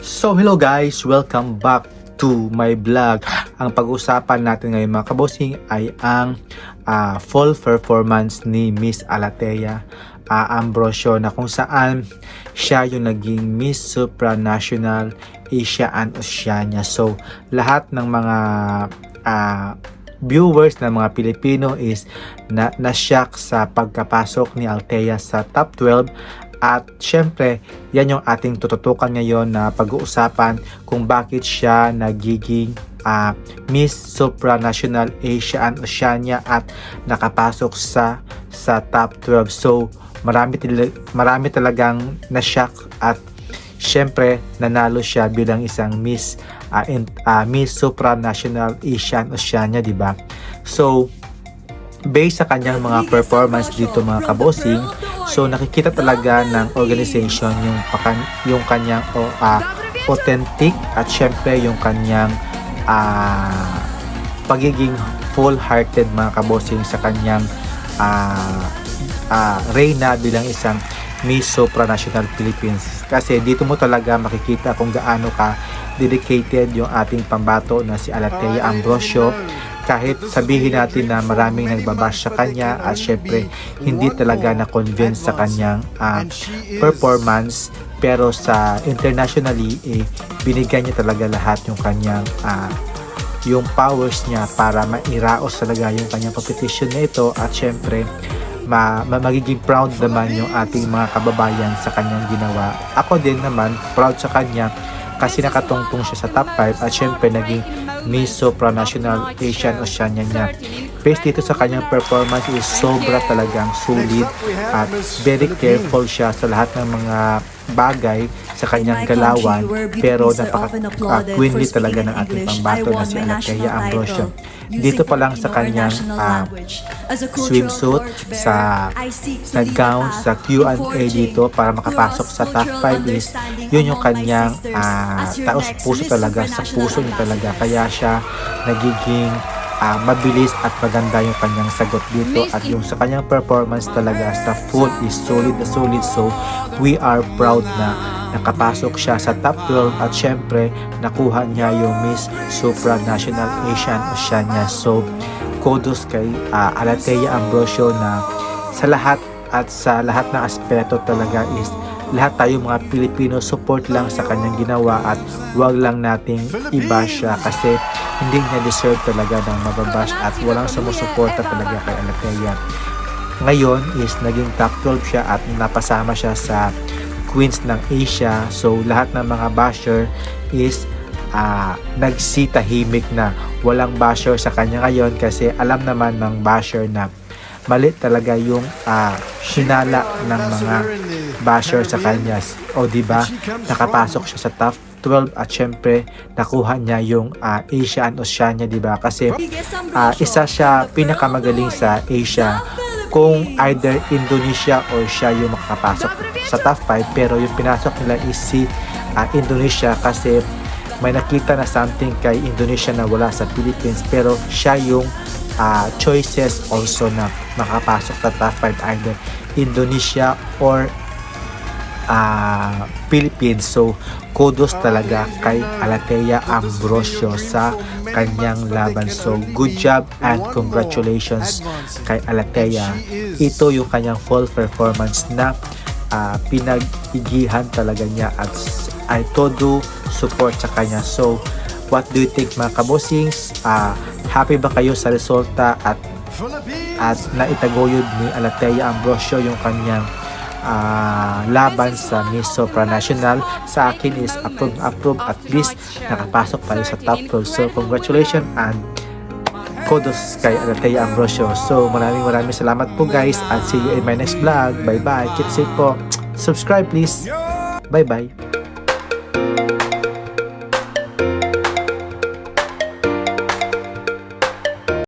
So hello guys, welcome back to my vlog. Ang pag-usapan natin ngayon mga kabosing ay ang fall performance ni Miss Alathea Ambrosio, na kung saan siya yung naging Miss Supranational Asia and Oceania. So lahat ng mga viewers ng mga Pilipino is na-shock sa pagkapasok ni Alathea sa top 12. At syempre, yan yung ating tututukan ngayon na pag-uusapan kung bakit siya nagiging Miss Supranational Asia and Oceania at nakapasok sa top 12. So, marami talagang na-shock at syempre, nanalo siya bilang isang Miss Supranational Asia and Oceania, di ba? So, based sa kanyang mga performance dito mga kabosing, so nakikita talaga ng organization yung kanyang authentic at syempre yung kanyang pagiging full-hearted mga kabosing sa kanyang reyna bilang isang Miss Supranational Philippines. Kasi dito mo talaga makikita kung gaano ka dedicated yung ating pambato na si Alathea Ambrosio. Kahit sabihin natin na maraming nagbabash sa kanya at syempre hindi talaga na-convince sa kanyang performance, pero sa internationally binigyan niya talaga lahat yung kanyang yung powers niya para mairaos talaga yung kanyang competition na ito. At syempre magiging proud naman yung ating mga kababayan sa kanyang ginawa. Ako din naman proud sa kanya kasi nakatungtong siya sa top 5 at syempre naging Miss Supranational Asian Oceania niya. Based dito sa kanyang performance is sobra talagang solid at very careful siya sa lahat ng mga bagay sa kanyang galawan, pero napaka-queenly talaga ng ating pambato na si Alathea Ambrosio. Dito pa lang sa kanyang swimsuit, sa gown, sa Q&A dito para makapasok sa top 5 is yun yung kanyang taos puso talaga, sa puso niya talaga, kaya siya nagiging mabilis at maganda yung kanyang sagot dito. At yung sa kanyang performance talaga sa full is solid na solid. So we are proud na nakapasok siya sa top 12 at syempre nakuha niya yung Miss Supranational Asian Oceania. So kudos kay Alathea Ambrosio na sa lahat ng aspeto talaga is lahat tayo mga Pilipino support lang sa kanyang ginawa at wag lang nating i-bash siya kasi hindi niya deserve talaga ng mababash at walang sumusuporta talaga kay Alathea. Ngayon is naging top 12 siya at napasama siya sa Queens ng Asia. So lahat ng mga basher is nagsitahimik na, walang basher sa kanya ngayon kasi alam naman ng basher na mali talaga yung hinala ng mga basher sa kanya. O diba, nakapasok siya sa top 12 at syempre nakuha niya yung Asia and Oceania, diba? Kasi isa siya pinakamagaling sa Asia. Kung either Indonesia or siya yung makapasok sa top 5, pero yung pinasok nila is si Indonesia kasi may nakita na something kay Indonesia na wala sa Philippines, pero siya yung choices also na makapasok sa top 5, either Indonesia or Philippines. So kudos talaga kay Alathea Ambrosio sa kanyang laban. So good job and congratulations kay Alathea. Ito yung kanyang full performance na pinag-igihan talaga niya at ay todo support sa kanya. So what do you think mga kabosings? Happy ba kayo sa resulta at naitaguyod ni Alathea Ambrosio yung kanyang laban sa Miss Supranational? Sa akin is approve, at least nakapasok tayo sa top 12. So congratulations and kudos kay Alathea Ambrosio. So maraming salamat po guys, at see you in my next vlog. Bye bye, keep safe po, subscribe please, bye bye.